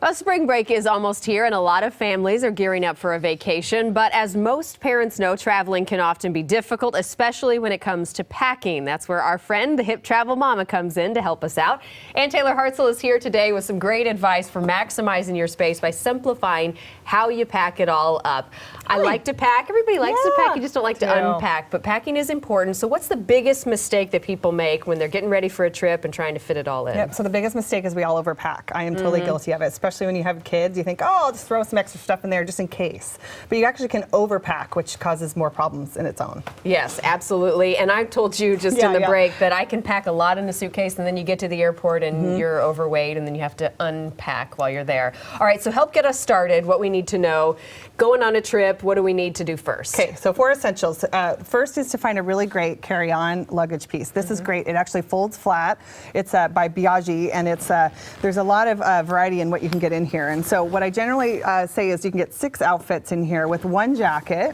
Well, spring break is almost here, and a lot of families are gearing up for a vacation. But as most parents know, traveling can often be difficult, especially when it comes to packing. That's where our friend, the Hip Travel Mama, comes in to help us out. And Taylor Hartzell is here today with some great advice for maximizing your space by simplifying how you pack it all up. I like to pack. Everybody likes to pack. You just don't like to unpack. But packing is important. So what's the biggest mistake that people make when they're getting ready for a trip and trying to fit it all in? Yep. So the biggest mistake is we all overpack. I am totally guilty of it, especially when you have kids. You think, oh, I'll just throw some extra stuff in there just in case. But you actually can overpack, which causes more problems in its own. Yes, absolutely. And I told you just in the break that I can pack a lot in a suitcase, and then you get to the airport and you're overweight, and then you have to unpack while you're there. All right, so help get us started, what we need to know. Going on a trip, what do we need to do first? Okay, so 4 essentials. First is to find a really great carry-on luggage piece. This is great. It actually folds flat. It's by Biaggi, and it's there's a lot of variety in what you can get in here. And so what I generally say is you can get 6 outfits in here with 1 jacket.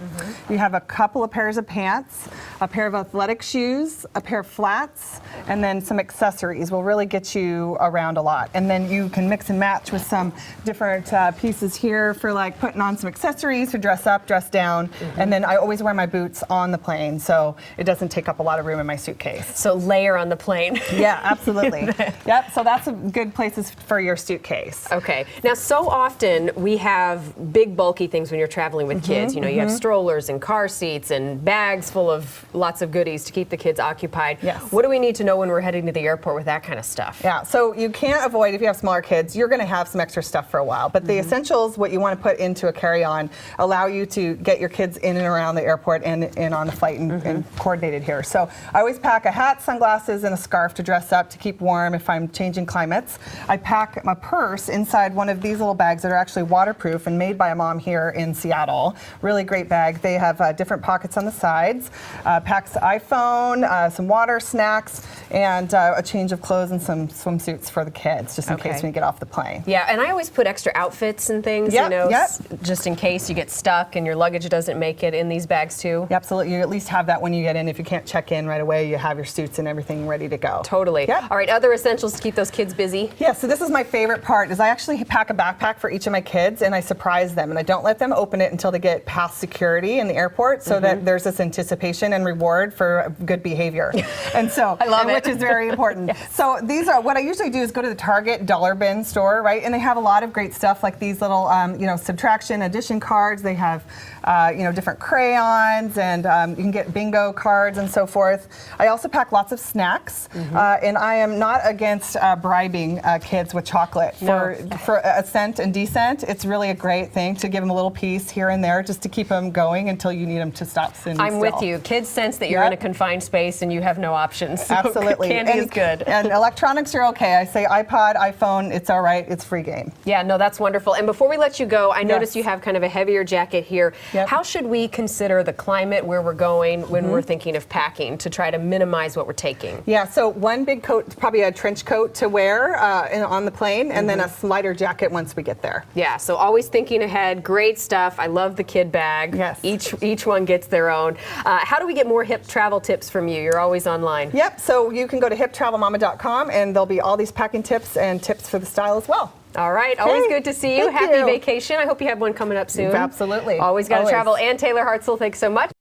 You have a couple of pairs of pants, a pair of athletic shoes, a pair of flats, and then some accessories will really get you around a lot. And then you can mix and match with some different pieces here for like putting on some accessories to dress up, dress down. And then I always wear my boots on the plane, so it doesn't take up a lot of room in my suitcase. So layer on the plane. Yeah, absolutely. Yep, so that's a good places for your suitcase. Okay. Now, so often we have big, bulky things when you're traveling with kids. You know, you have strollers and car seats and bags full of lots of goodies to keep the kids occupied. Yes. What do we need to know when we're heading to the airport with that kind of stuff? Yeah, so you can't avoid, if you have smaller kids, you're going to have some extra stuff for a while. But the essentials, what you want to put into a carry-on, allow you to get your kids in and around the airport and on the flight and coordinated here. So I always pack a hat, sunglasses, and a scarf to dress up to keep warm if I'm changing climates. I pack my purse inside one of these little bags that are actually waterproof and made by a mom here in Seattle. Really great bag. They have different pockets on the sides. Packs iPhone, some water, snacks, and a change of clothes and some swimsuits for the kids, just in case we get off the plane. Yeah, and I always put extra outfits and things, you know, just in case you get stuck and your luggage doesn't make it in these bags too. Yeah, absolutely. You at least have that when you get in. If you can't check in right away, you have your suits and everything ready to go. Totally. Yep. All right, other essentials to keep those kids busy? Yeah, so this is my favorite part, is I actually pack a backpack for each of my kids and I surprise them, and I don't let them open it until they get past security in the airport, so that there's this anticipation and reward for good behavior. And so, I love it. Which is very important. So these are, what I usually do is go to the Target dollar bin store, right? And they have a lot of great stuff like these little, you know, subtraction addition cards. They have, you know, different crayons, and you can get bingo cards and so forth. I also pack lots of snacks, and I am not against bribing kids with chocolate for a cent and decent. It's really a great thing to give them a little piece here and there just to keep them going until you need them to stop sitting still. I'm with you. Kids sense that you're in a confined space and you have no options. So absolutely. Candy is good. And electronics are okay. I say iPod, iPhone, it's all right. It's free game. Yeah, no, that's wonderful. And before we let you go, I noticed you have kind of a heavier jacket here. How should we consider the climate where we're going when we're thinking of packing to try to minimize what we're taking? Yeah, so one big coat, probably a trench coat to wear on the plane, and then a lighter jacket once we get there. Yeah, so always thinking ahead. Great stuff. I love the kid bag. Yes. Each one gets their own. How do we get more hip travel tips from you? You're always online. Yep, so you can go to hiptravelmama.com, and there'll be all these packing tips and tips for the style as well. All right. Always good to see you. Happy vacation. I hope you have one coming up soon. Absolutely. Always got to travel. And Taylor Hartzell, thanks so much.